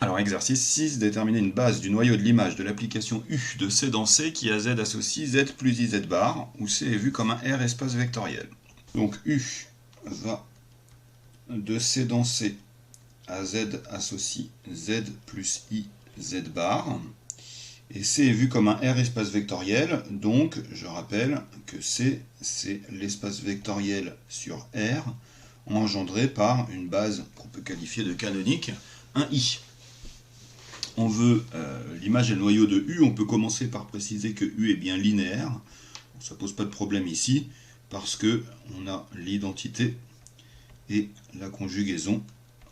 Alors, exercice 6, déterminer une base du noyau de l'image de l'application U de C dans C qui a Z associe Z plus IZ bar, où C est vu comme un R espace vectoriel. Donc U va de C dans C à Z associe Z plus IZ bar, et C est vu comme un R espace vectoriel, donc je rappelle que C, c'est l'espace vectoriel sur R, engendré par une base qu'on peut qualifier de canonique, un I. On veut l'image et le noyau de U, on peut commencer par préciser que U est bien linéaire. Ça ne pose pas de problème ici, parce que on a l'identité et la conjugaison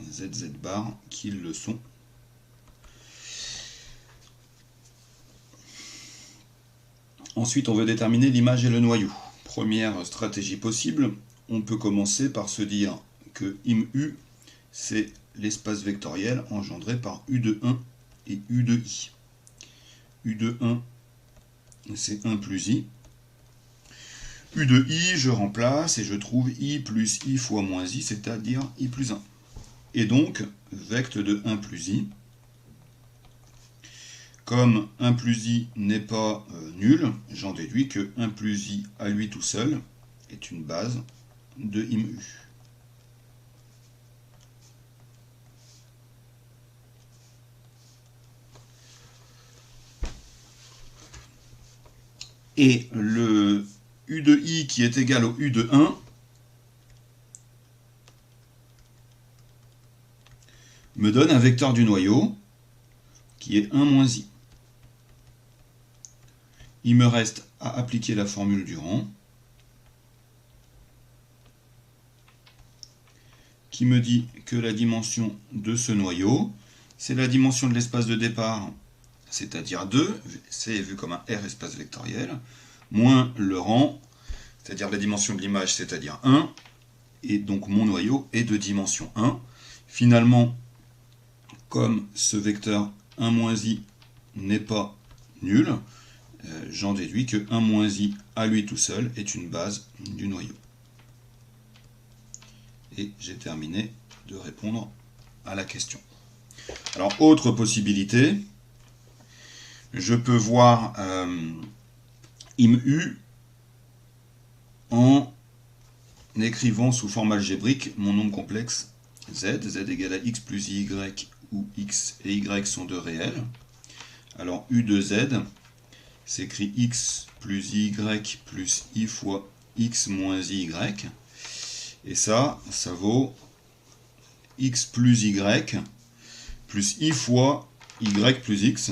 ZZ bar qui le sont. Ensuite, on veut déterminer l'image et le noyau. Première stratégie possible, on peut commencer par se dire que IMU, c'est l'espace vectoriel engendré par U de 1 et U de I. U de 1, c'est 1 plus I. U de I, je remplace et je trouve I plus I fois moins I, c'est-à-dire I plus 1. Et donc, vecte de 1 plus I. Comme 1 plus I n'est pas nul, j'en déduis que 1 plus I à lui tout seul est une base de IMU. Et le U de I qui est égal au U de 1 me donne un vecteur du noyau qui est 1 moins I. Il me reste à appliquer la formule du rang qui me dit que la dimension de ce noyau, c'est la dimension de l'espace de départ, c'est-à-dire 2, C est vu comme un R espace vectoriel, moins le rang, c'est-à-dire la dimension de l'image, c'est-à-dire 1, et donc mon noyau est de dimension 1. Finalement, comme ce vecteur 1 moins I n'est pas nul, j'en déduis que 1 moins I à lui tout seul est une base du noyau. Et j'ai terminé de répondre à la question. Alors, autre possibilité, je peux voir IMU en écrivant sous forme algébrique mon nombre complexe Z, Z égale à X plus Y, où X et Y sont deux réels. Alors, U de Z s'écrit X plus Y plus I fois X moins Y. Et ça vaut X plus Y plus I fois Y plus X.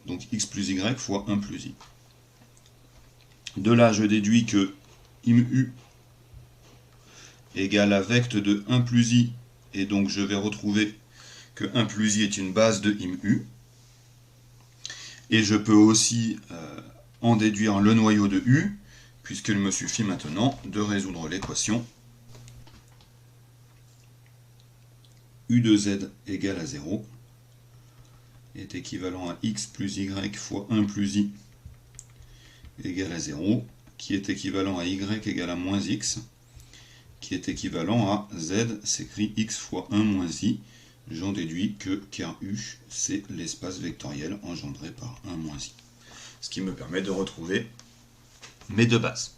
Donc X plus Y fois 1 plus I. De là, je déduis que IMU égale à vecte de 1 plus I. Et donc je vais retrouver que 1 plus I est une base de IMU. Et je peux aussi en déduire le noyau de U, puisqu'il me suffit maintenant de résoudre l'équation U de Z égale à 0 est équivalent à X plus Y fois 1 plus I égale à 0, qui est équivalent à Y égale à moins X, qui est équivalent à Z s'écrit X fois 1 moins I. J'en déduis que car U, c'est l'espace vectoriel engendré par 1 moins I. Ce qui me permet de retrouver mes deux bases.